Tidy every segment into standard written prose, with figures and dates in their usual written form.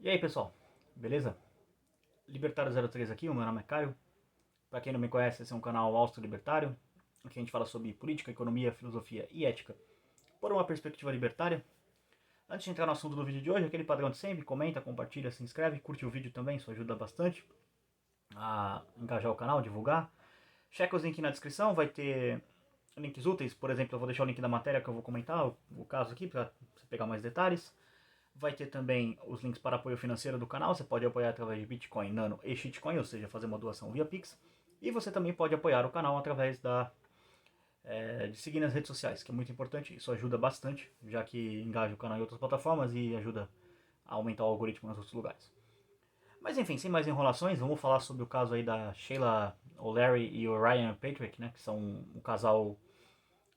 E aí pessoal, beleza? Libertário 03 aqui, o meu nome é Caio. Para quem não me conhece, esse é um canal austro-libertário. Aqui a gente fala sobre política, economia, filosofia e ética por uma perspectiva libertária. Antes de entrar no assunto do vídeo de hoje, aquele padrão de sempre, comenta, compartilha, se inscreve, curte o vídeo também, isso ajuda bastante a engajar o canal, divulgar. Checa os links na descrição, vai ter links úteis, por exemplo, eu vou deixar o link da matéria que eu vou comentar, o caso aqui, para você pegar mais detalhes. Vai ter também os links para apoio financeiro do canal, você pode apoiar através de Bitcoin, Nano e Shitcoin, ou seja, fazer uma doação via Pix. E você também pode apoiar o canal através de seguir nas redes sociais, que é muito importante, isso ajuda bastante, já que engaja o canal em outras plataformas e ajuda a aumentar o algoritmo nos outros lugares. Mas enfim, sem mais enrolações, vamos falar sobre o caso aí da Sheila O'Leary e o Ryan Patrick, né, que são um casal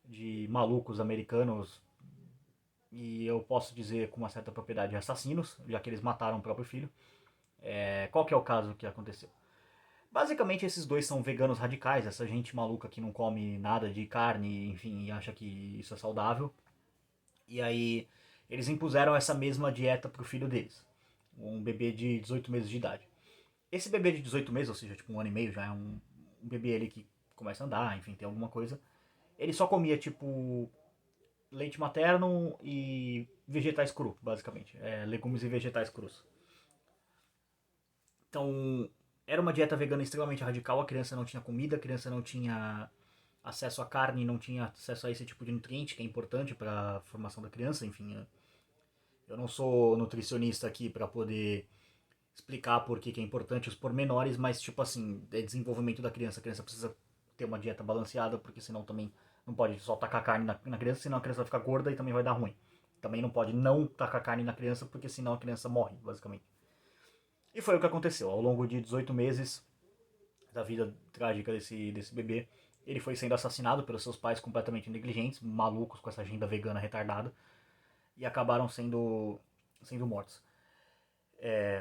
de malucos americanos e eu posso dizer com uma certa propriedade assassinos, já que eles mataram o próprio filho. Qual que é o caso que aconteceu? Basicamente esses dois são veganos radicais, essa gente maluca que não come nada de carne, enfim, e acha que isso é saudável. E aí eles impuseram essa mesma dieta pro filho deles, um bebê de 18 meses de idade. Esse bebê de 18 meses, ou seja, tipo um ano e meio, já é um bebê ali que começa a andar, enfim, tem alguma coisa. Ele só comia tipo leite materno e vegetais crus, basicamente. Legumes e vegetais crus. Então, era uma dieta vegana extremamente radical. A criança não tinha comida, a criança não tinha acesso à carne, não tinha acesso a esse tipo de nutriente que é importante para a formação da criança. Enfim, eu não sou nutricionista aqui para poder explicar por que é importante os pormenores, mas tipo assim, é desenvolvimento da criança. A criança precisa ter uma dieta balanceada, porque senão também não pode só tacar carne na criança, senão a criança vai ficar gorda e também vai dar ruim. Também não pode não tacar carne na criança, porque senão a criança morre, basicamente. E foi o que aconteceu. Ao longo de 18 meses da vida trágica desse bebê, ele foi sendo assassinado pelos seus pais completamente negligentes, malucos com essa agenda vegana retardada, e acabaram sendo mortos.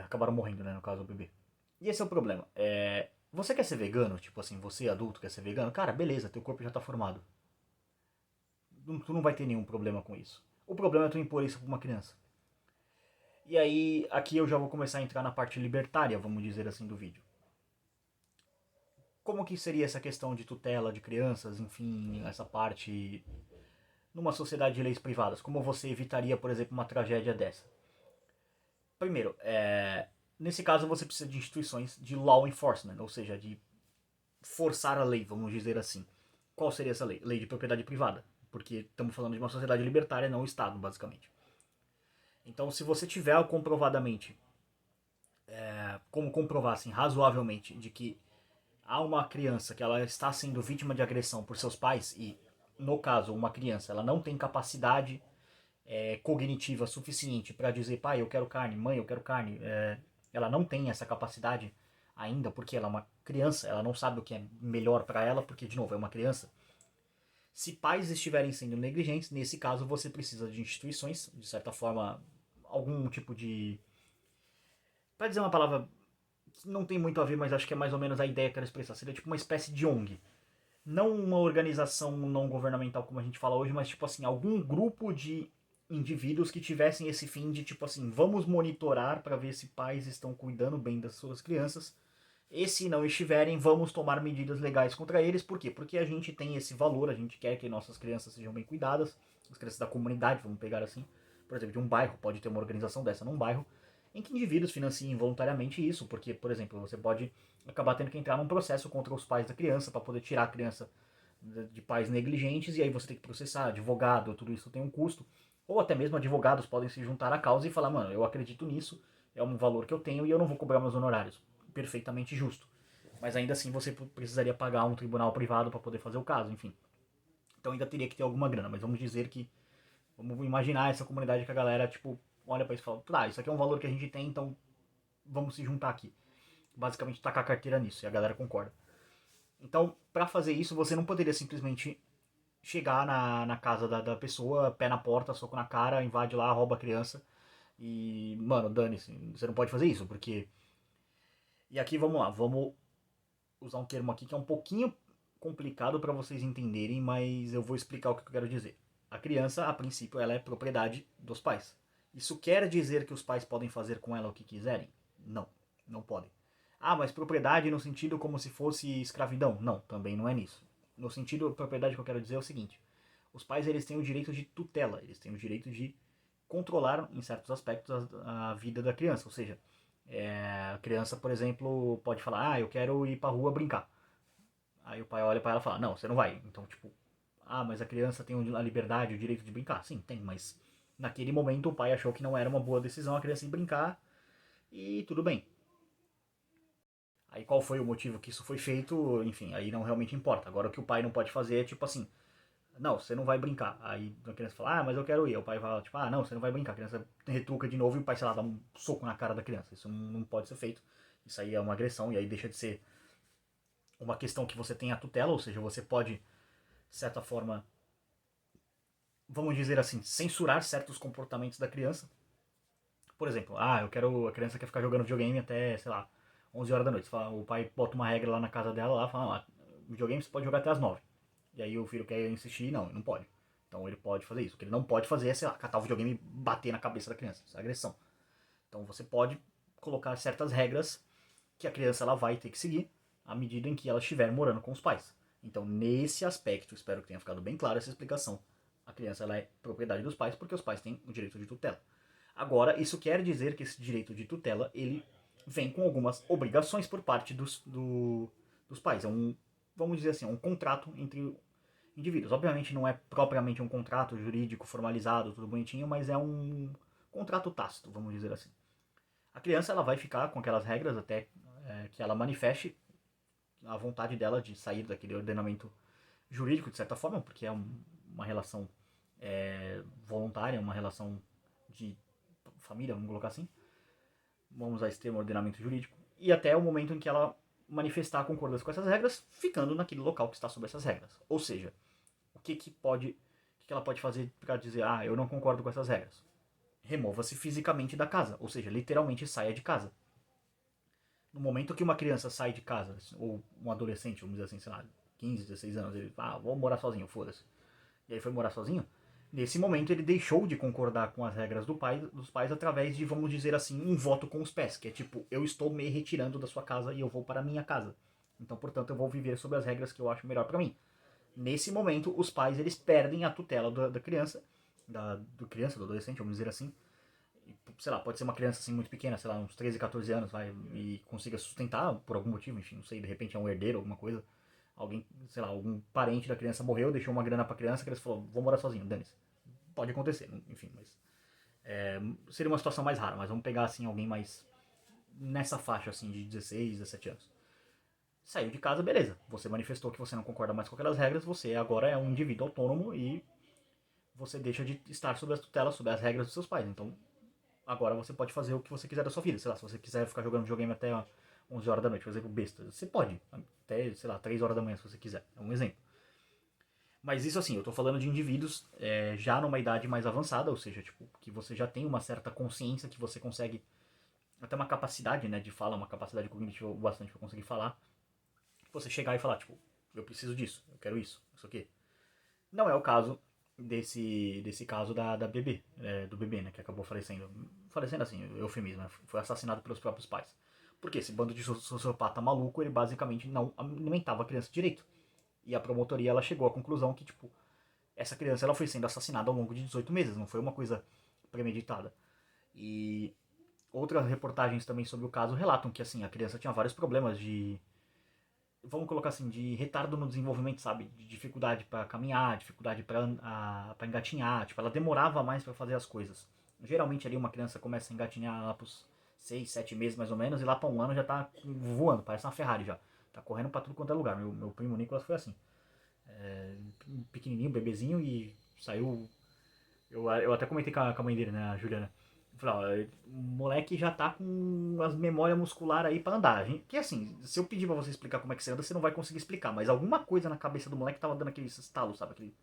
Acabaram morrendo, né, no caso do bebê. E esse é o problema. Você quer ser vegano? Tipo assim, você adulto quer ser vegano? Cara, beleza, teu corpo já tá formado. Tu não vai ter nenhum problema com isso. O problema é tu impor isso pra uma criança. E aí, aqui eu já vou começar a entrar na parte libertária, vamos dizer assim, do vídeo. Como que seria essa questão de tutela de crianças, enfim, essa parte numa sociedade de leis privadas? Como você evitaria, por exemplo, uma tragédia dessa? Primeiro, nesse caso você precisa de instituições de law enforcement, ou seja, de forçar a lei, vamos dizer assim. Qual seria essa lei? Lei de propriedade privada, porque estamos falando de uma sociedade libertária, não um Estado, basicamente. Então, se você tiver comprovadamente, como comprovar assim, razoavelmente, de que há uma criança que ela está sendo vítima de agressão por seus pais e, no caso, uma criança, ela não tem capacidade cognitiva suficiente para dizer, pai, eu quero carne, mãe, eu quero carne, ela não tem essa capacidade ainda, porque ela é uma criança, ela não sabe o que é melhor para ela, porque, de novo, é uma criança. Se pais estiverem sendo negligentes, nesse caso você precisa de instituições, de certa forma, algum tipo de. Para dizer uma palavra que não tem muito a ver, mas acho que é mais ou menos a ideia que eu quero expressar. Seria tipo uma espécie de ONG. Não uma organização não governamental como a gente fala hoje, mas tipo assim, algum grupo de indivíduos que tivessem esse fim de tipo assim, vamos monitorar para ver se pais estão cuidando bem das suas crianças. E se não estiverem, vamos tomar medidas legais contra eles. Por quê? Porque a gente tem esse valor, a gente quer que nossas crianças sejam bem cuidadas, as crianças da comunidade, vamos pegar assim, por exemplo, de um bairro, pode ter uma organização dessa num bairro, em que indivíduos financiem voluntariamente isso, porque, por exemplo, você pode acabar tendo que entrar num processo contra os pais da criança para poder tirar a criança de pais negligentes, e aí você tem que processar, advogado, tudo isso tem um custo. Ou até mesmo advogados podem se juntar à causa e falar, mano, eu acredito nisso, é um valor que eu tenho e eu não vou cobrar meus honorários. Perfeitamente justo. Mas ainda assim você precisaria pagar um tribunal privado para poder fazer o caso, enfim. Então ainda teria que ter alguma grana, mas vamos dizer que. Vamos imaginar essa comunidade que a galera, tipo, olha pra isso e fala, tá, isso aqui é um valor que a gente tem, então vamos se juntar aqui. Basicamente tacar a carteira nisso, e a galera concorda. Então, para fazer isso, você não poderia simplesmente chegar na casa da pessoa, pé na porta, soco na cara, invade lá, rouba a criança e, mano, dane-se, você não pode fazer isso, porque. E aqui vamos lá, vamos usar um termo aqui que é um pouquinho complicado para vocês entenderem, mas eu vou explicar o que eu quero dizer. A criança, a princípio, ela é propriedade dos pais. Isso quer dizer que os pais podem fazer com ela o que quiserem? Não, não podem. Ah, mas propriedade no sentido como se fosse escravidão? Não, também não é nisso. No sentido, propriedade que eu quero dizer é o seguinte: os pais eles têm o direito de tutela, eles têm o direito de controlar, em certos aspectos, a vida da criança. Ou seja, a criança, por exemplo, pode falar: ah, eu quero ir pra rua brincar. Aí o pai olha para ela e fala: não, você não vai. Então, tipo, ah, mas a criança tem a liberdade, o direito de brincar. Sim, tem, mas naquele momento o pai achou que não era uma boa decisão a criança ir brincar e tudo bem. Aí qual foi o motivo que isso foi feito, enfim, aí não realmente importa. Agora o que o pai não pode fazer é tipo assim: não, você não vai brincar. Aí a criança fala: ah, mas eu quero ir. O pai fala tipo: ah, não, você não vai brincar. A criança retruca de novo e o pai, sei lá, dá um soco na cara da criança. Isso não pode ser feito. Isso aí é uma agressão e aí deixa de ser uma questão que você tem a tutela, ou seja, você pode, de certa forma, vamos dizer assim, censurar certos comportamentos da criança. Por exemplo, ah, a criança quer ficar jogando videogame até, sei lá, 11 horas da noite. O pai bota uma regra lá na casa dela, lá, fala: ah, videogame você pode jogar até as 9. E aí o filho quer insistir, não, não pode. Então ele pode fazer isso. O que ele não pode fazer é, sei lá, catar o videogame e bater na cabeça da criança. Isso é agressão. Então você pode colocar certas regras que a criança ela vai ter que seguir à medida em que ela estiver morando com os pais. Então, nesse aspecto, espero que tenha ficado bem clara essa explicação. A criança ela é propriedade dos pais porque os pais têm o direito de tutela. Agora, isso quer dizer que esse direito de tutela ele vem com algumas obrigações por parte dos pais. É um, vamos dizer assim, um contrato entre indivíduos. Obviamente não é propriamente um contrato jurídico formalizado, tudo bonitinho, mas é um contrato tácito, vamos dizer assim. A criança ela vai ficar com aquelas regras até que ela manifeste a vontade dela de sair daquele ordenamento jurídico, de certa forma, porque é uma relação voluntária, uma relação de família, vamos colocar assim. Vamos usar esse termo ordenamento jurídico. E até o momento em que ela manifestar a concordância com essas regras, ficando naquele local que está sob essas regras. Ou seja, o que ela pode fazer para dizer: ah, eu não concordo com essas regras? Remova-se fisicamente da casa, ou seja, literalmente saia de casa. No momento que uma criança sai de casa, ou um adolescente, vamos dizer assim, sei lá, 15, 16 anos, ele fala: ah, vou morar sozinho, foda-se. E aí foi morar sozinho. Nesse momento ele deixou de concordar com as regras dos pais através de, vamos dizer assim, um voto com os pés, que é tipo: eu estou me retirando da sua casa e eu vou para a minha casa. Então, portanto, eu vou viver sob as regras que eu acho melhor para mim. Nesse momento, os pais eles perdem a tutela da criança, do adolescente, vamos dizer assim. Sei lá, pode ser uma criança assim muito pequena, sei lá, uns 13, 14 anos, vai, e consiga sustentar por algum motivo, enfim, não sei, de repente é um herdeiro, alguma coisa. Alguém, sei lá, algum parente da criança morreu, deixou uma grana pra criança, que eles falou: vou morar sozinho, dane-se. Pode acontecer, enfim, mas seria uma situação mais rara, mas vamos pegar assim alguém mais nessa faixa assim de 16, 17 anos. Saiu de casa, beleza. Você manifestou que você não concorda mais com aquelas regras, você agora é um indivíduo autônomo e você deixa de estar sob as tutelas, sob as regras dos seus pais. Então, agora você pode fazer o que você quiser da sua vida. Sei lá, se você quiser ficar jogando videogame até 11 horas da noite, por exemplo, besta, você pode. Até, sei lá, 3 horas da manhã, se você quiser. É um exemplo. Mas isso assim, eu tô falando de indivíduos já numa idade mais avançada, ou seja, tipo, que você já tem uma certa consciência, que você consegue até uma capacidade, né, de fala, uma capacidade cognitiva bastante pra conseguir falar. Você chegar e falar, tipo, eu preciso disso, eu quero isso aqui. Não é o caso desse caso da bebê, do bebê, né, que acabou falecendo. Falecendo assim, eufemismo, né, foi assassinado pelos próprios pais. Porque esse bando de sociopata maluco, ele basicamente não alimentava a criança direito. E a promotoria, ela chegou à conclusão que, tipo, essa criança ela foi sendo assassinada ao longo de 18 meses, não foi uma coisa premeditada. E outras reportagens também sobre o caso relatam que, assim, a criança tinha vários problemas de, vamos colocar assim, de retardo no desenvolvimento, sabe? De dificuldade para caminhar, dificuldade para engatinhar, tipo, ela demorava mais para fazer as coisas. Geralmente ali uma criança começa a engatinhar lá pros 6, 7 meses mais ou menos, e lá para um ano já tá voando, parece uma Ferrari já. Tá correndo para tudo quanto é lugar. Meu primo Nicolas foi assim. Pequenininho, bebezinho, e saiu. Eu até comentei com a mãe dele, né, a Juliana. Eu falei: ó, o moleque já tá com as memórias musculares aí pra andar. Que assim, se eu pedir pra você explicar como é que você anda, você não vai conseguir explicar. Mas alguma coisa na cabeça do moleque tava dando aquele estalo, sabe?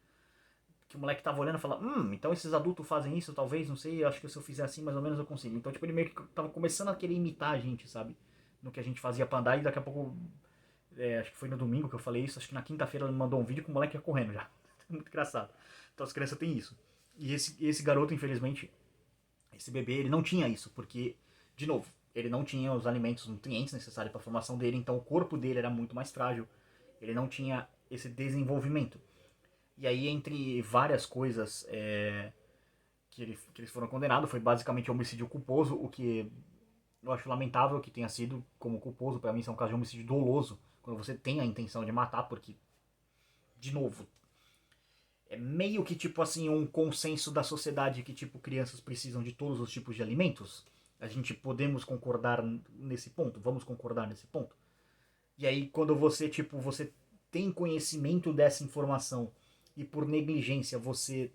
Que o moleque tava olhando e falava: então esses adultos fazem isso, talvez, não sei, acho que se eu fizer assim, mais ou menos eu consigo. Então, tipo, ele meio que tava começando a querer imitar a gente, sabe? No que a gente fazia pra andar, e daqui a pouco, acho que foi no domingo que eu falei isso, acho que na quinta-feira ele me mandou um vídeo com o moleque ia correndo já. Muito engraçado. Então as crianças têm isso. E esse garoto, infelizmente, Esse bebê, ele não tinha isso, porque, de novo, ele não tinha os alimentos, os nutrientes necessários para a formação dele, então o corpo dele era muito mais frágil, ele não tinha esse desenvolvimento. E aí, entre várias coisas que eles foram condenados, foi basicamente homicídio culposo, o que eu acho lamentável que tenha sido como culposo. Para mim, isso é um caso de homicídio doloso, quando você tem a intenção de matar, porque, de novo, é meio que tipo assim um consenso da sociedade que tipo crianças precisam de todos os tipos de alimentos. A gente podemos concordar nesse ponto, vamos concordar nesse ponto. E aí quando você tipo você tem conhecimento dessa informação e por negligência você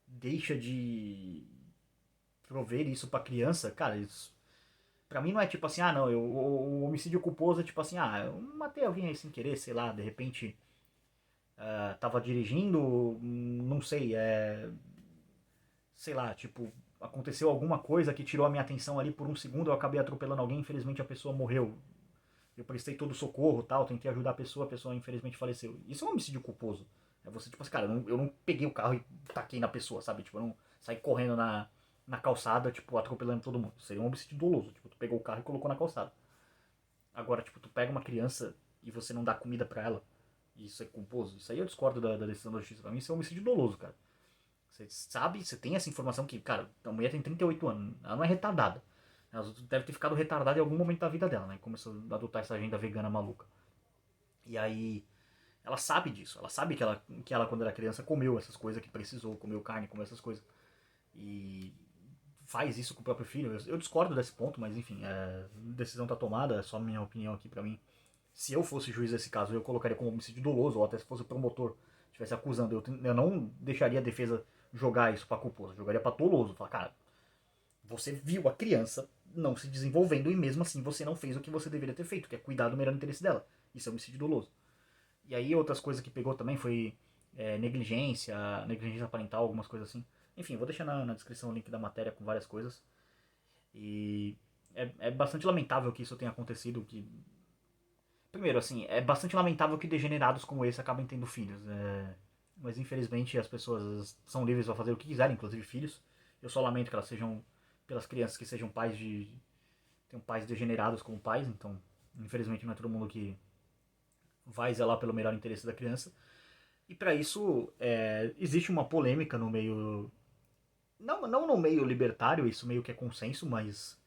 deixa de prover isso para criança, cara, isso pra mim não é tipo assim, ah não, o homicídio culposo é tipo assim, ah, eu matei alguém aí sem querer, sei lá, de repente tava dirigindo, não sei, sei lá, tipo, aconteceu alguma coisa que tirou a minha atenção ali por um segundo, eu acabei atropelando alguém, infelizmente a pessoa morreu. Eu prestei todo o socorro, tal, tentei ajudar a pessoa infelizmente faleceu. Isso é um homicídio culposo. É você, tipo assim, cara, eu não peguei o carro e taquei na pessoa, sabe? Tipo, eu não saí correndo na calçada, tipo, atropelando todo mundo. Seria um homicídio doloso. Tipo, tu pegou o carro e colocou na calçada. Agora, tipo, tu pega uma criança e você não dá comida pra ela. E isso é culposo. Isso aí eu discordo da decisão da justiça. Pra mim isso é um homicídio doloso, cara. Você sabe, você tem essa informação que, cara, a mulher tem 38 anos, ela não é retardada. Ela deve ter ficado retardada em algum momento da vida dela, né? Começou a adotar essa agenda vegana maluca. E aí, ela sabe disso. Ela sabe que ela quando era criança, comeu essas coisas que precisou, comeu carne, comeu essas coisas. E faz isso com o próprio filho. Eu discordo desse ponto, mas enfim, a decisão tá tomada, é só minha opinião aqui pra mim. Se eu fosse juiz desse caso, eu colocaria como homicídio doloso, ou até se fosse o promotor estivesse acusando, eu não deixaria a defesa jogar isso pra culposo, eu jogaria pra doloso. Falar, cara, você viu a criança não se desenvolvendo e mesmo assim você não fez o que você deveria ter feito, que é cuidar do melhor interesse dela. Isso é homicídio doloso. E aí outras coisas que pegou também foi negligência parental, algumas coisas assim. Enfim, vou deixar na descrição o link da matéria com várias coisas. E é bastante lamentável que isso tenha acontecido, que primeiro, assim, é bastante lamentável que degenerados como esse acabem tendo filhos. Mas infelizmente as pessoas são livres para fazer o que quiserem, inclusive filhos. Eu só lamento que elas sejam, pelas crianças que sejam pais de. Tenham pais degenerados como pais, então infelizmente não é todo mundo que vai zelar pelo melhor interesse da criança. E para isso existe uma polêmica no meio. Não no meio libertário, isso meio que é consenso, mas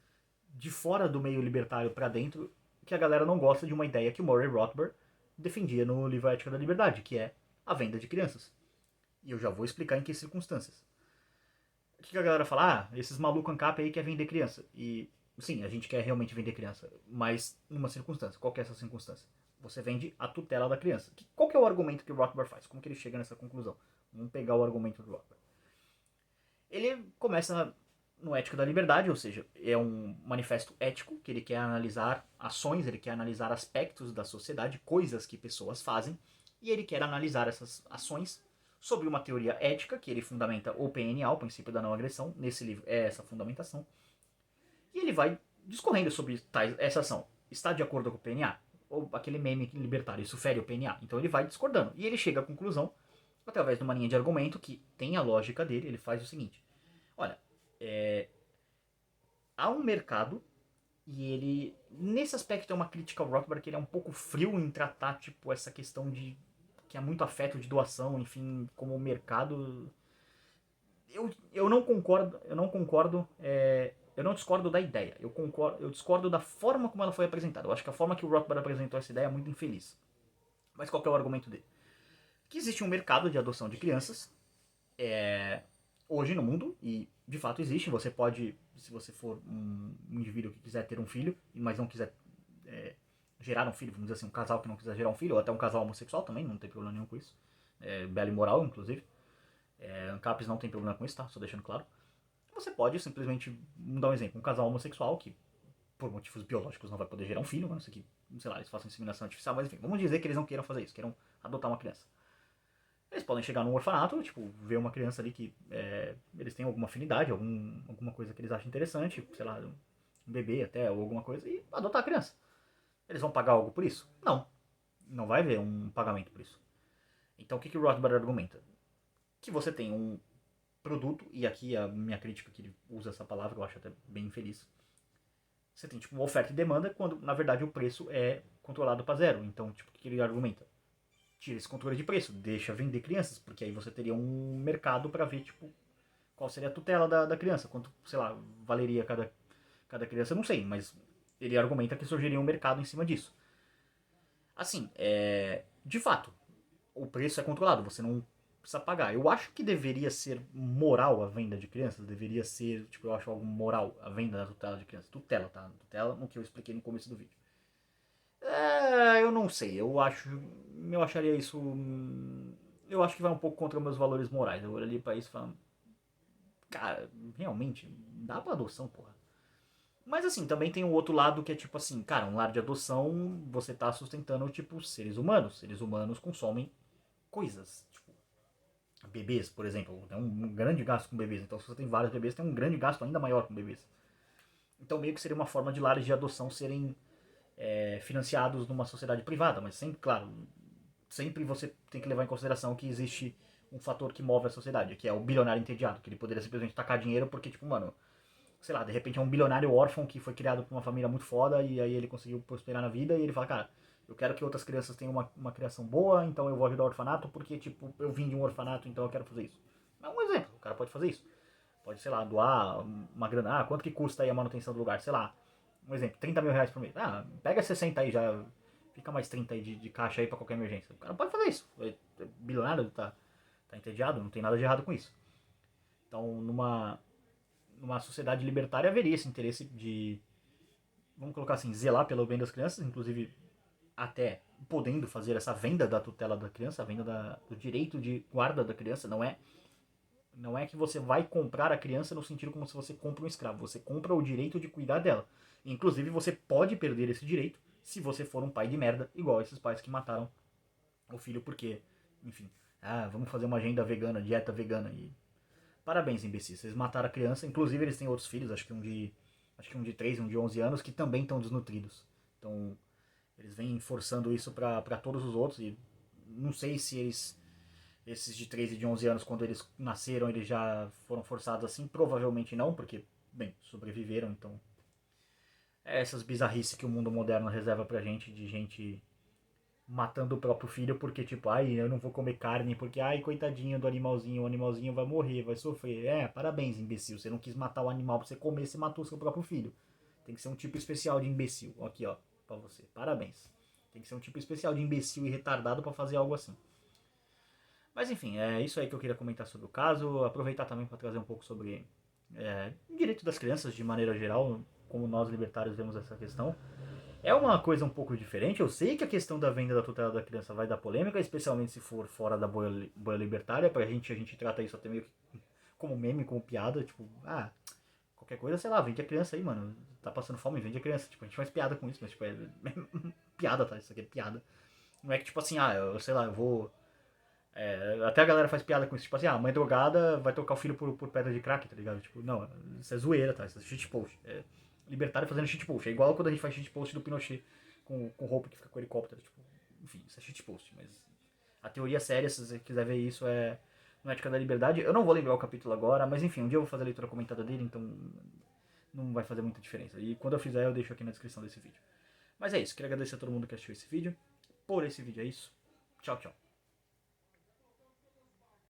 de fora do meio libertário para dentro, que a galera não gosta de uma ideia que o Murray Rothbard defendia no livro Ética da Liberdade, que é a venda de crianças. E eu já vou explicar em que circunstâncias. O que a galera fala? Ah, esses malucos ANCAP aí quer vender criança. E sim, a gente quer realmente vender criança, mas numa circunstância. Qual que é essa circunstância? Você vende a tutela da criança. Qual que é o argumento que o Rothbard faz? Como que ele chega nessa conclusão? Vamos pegar o argumento do Rothbard. Ele começa no Ética da Liberdade, ou seja, é um manifesto ético que ele quer analisar ações, ele quer analisar aspectos da sociedade, coisas que pessoas fazem, e ele quer analisar essas ações sobre uma teoria ética que ele fundamenta o PNA, o princípio da não agressão. Nesse livro é essa fundamentação. E ele vai discorrendo sobre essa ação. Está de acordo com o PNA? Ou aquele meme libertário, isso fere o PNA? Então ele vai discordando. E ele chega à conclusão, através de uma linha de argumento que tem a lógica dele, ele faz o seguinte. Olha, há um mercado e ele, nesse aspecto, é uma crítica ao Rothbard, que ele é um pouco frio em tratar, tipo, essa questão de que é muito afeto de doação, enfim, como o mercado. Eu não concordo, eu não discordo da ideia, eu discordo da forma como ela foi apresentada. Eu acho que a forma que o Rothbard apresentou essa ideia é muito infeliz. Mas qual que é o argumento dele? Que existe um mercado de adoção de crianças, hoje no mundo, e de fato existe. Você pode, se você for um indivíduo que quiser ter um filho, mas não quiser gerar um filho, vamos dizer assim, um casal que não quiser gerar um filho, ou até um casal homossexual também, não tem problema nenhum com isso. Belo e moral, inclusive. ANCAPs não tem problema com isso, tá? Só deixando claro. Você pode simplesmente, vamos dar um exemplo, um casal homossexual que, por motivos biológicos, não vai poder gerar um filho, a não ser que, sei lá, eles façam inseminação artificial, mas enfim, vamos dizer que eles não queiram fazer isso, queiram adotar uma criança. Eles podem chegar num orfanato, tipo, ver uma criança ali que eles têm alguma afinidade, alguma coisa que eles acham interessante, sei lá, um bebê até, ou alguma coisa, e adotar a criança. Eles vão pagar algo por isso? Não. Não vai haver um pagamento por isso. Então o que o Rothbard argumenta? Que você tem produto, e aqui a minha crítica que ele usa essa palavra, eu acho até bem infeliz. Você tem tipo uma oferta e demanda quando na verdade o preço é controlado para zero. Então, tipo, o que ele argumenta? Tira esse controle de preço, deixa vender crianças, porque aí você teria um mercado para ver tipo qual seria a tutela da criança, quanto, sei lá, valeria cada criança, eu não sei, mas ele argumenta que surgiria um mercado em cima disso. Assim, de fato, o preço é controlado, você não precisa pagar. Eu acho que deveria ser moral a venda de crianças, deveria ser, tipo, eu acho algo moral a venda da tutela de crianças. Tutela, tá? Tutela, no que eu expliquei no começo do vídeo. Eu não sei, eu acharia isso, eu acho que vai um pouco contra meus valores morais. Eu olho ali pra isso e falo, cara, realmente, dá pra adoção, porra. Mas assim, também tem o outro lado que é tipo assim, cara, um lar de adoção, você tá sustentando, tipo, seres humanos. Seres humanos consomem coisas, tipo, bebês, por exemplo. Tem um grande gasto com bebês. Então, se você tem vários bebês, tem um grande gasto ainda maior com bebês. Então, meio que seria uma forma de lares de adoção serem financiados numa sociedade privada. Mas sempre, claro, sempre você tem que levar em consideração que existe um fator que move a sociedade, que é o bilionário entediado, que ele poderia simplesmente tacar dinheiro porque, tipo, mano, sei lá, de repente é um bilionário órfão que foi criado por uma família muito foda e aí ele conseguiu prosperar na vida e ele fala, cara, eu quero que outras crianças tenham uma criação boa, então eu vou ajudar o orfanato porque, tipo, eu vim de um orfanato, então eu quero fazer isso. É um exemplo, o cara pode fazer isso. Pode, sei lá, doar uma grana. Ah, quanto que custa aí a manutenção do lugar? Sei lá, um exemplo, 30 mil reais por mês. Ah, pega 60 aí já, fica mais 30 aí de caixa aí pra qualquer emergência. O cara pode fazer isso. É bilionário, tá entediado, não tem nada de errado com isso. Então, numa sociedade libertária haveria esse interesse de, vamos colocar assim, zelar pelo bem das crianças, inclusive até podendo fazer essa venda da tutela da criança, a venda do direito de guarda da criança, não é que você vai comprar a criança no sentido como se você compra um escravo, você compra o direito de cuidar dela. Inclusive você pode perder esse direito se você for um pai de merda, igual esses pais que mataram o filho porque, enfim, vamos fazer uma agenda vegana, dieta vegana e parabéns, imbecis. Vocês mataram a criança. Inclusive, eles têm outros filhos, acho que um de 3 e um de 11 anos, que também estão desnutridos. Então, eles vêm forçando isso pra todos os outros. E não sei se esses de 3 e de 11 anos, quando eles nasceram, eles já foram forçados assim. Provavelmente não, porque, bem, sobreviveram. Então, essas bizarrices que o mundo moderno reserva pra gente, de gente matando o próprio filho porque, tipo, ai, eu não vou comer carne porque, ai, coitadinho do animalzinho, o animalzinho vai morrer, vai sofrer. Parabéns, imbecil. Você não quis matar o animal pra você comer, você matou seu próprio filho. Tem que ser um tipo especial de imbecil. Aqui, ó, pra você. Parabéns. Tem que ser um tipo especial de imbecil e retardado pra fazer algo assim. Mas enfim, é isso aí que eu queria comentar sobre o caso. Aproveitar também para trazer um pouco sobre direito das crianças de maneira geral, como nós libertários vemos essa questão. É uma coisa um pouco diferente. Eu sei que a questão da venda da tutela da criança vai dar polêmica, especialmente se for fora da bolha libertária. Pra gente, a gente trata isso até meio como meme, como piada. Tipo, qualquer coisa, sei lá, vende a criança aí, mano. Tá passando fome, vende a criança. Tipo, a gente faz piada com isso, mas tipo, é piada, tá? Isso aqui é piada. Não é que tipo assim, eu sei lá, eu vou. Até a galera faz piada com isso, tipo assim, a mãe drogada vai trocar o filho por pedra de crack, tá ligado? Tipo, não, isso é zoeira, tá? Isso é shitpost. Libertário fazendo shitpost. É igual quando a gente faz shitpost do Pinochet com roupa que fica com helicóptero. Tipo, enfim, isso é shitpost. Mas a teoria séria, se você quiser ver isso, é no Ética da Liberdade. Eu não vou lembrar o capítulo agora, mas enfim, um dia eu vou fazer a leitura comentada dele, então não vai fazer muita diferença. E quando eu fizer, eu deixo aqui na descrição desse vídeo. Mas é isso, queria agradecer a todo mundo que assistiu esse vídeo. Por esse vídeo é isso. Tchau, tchau.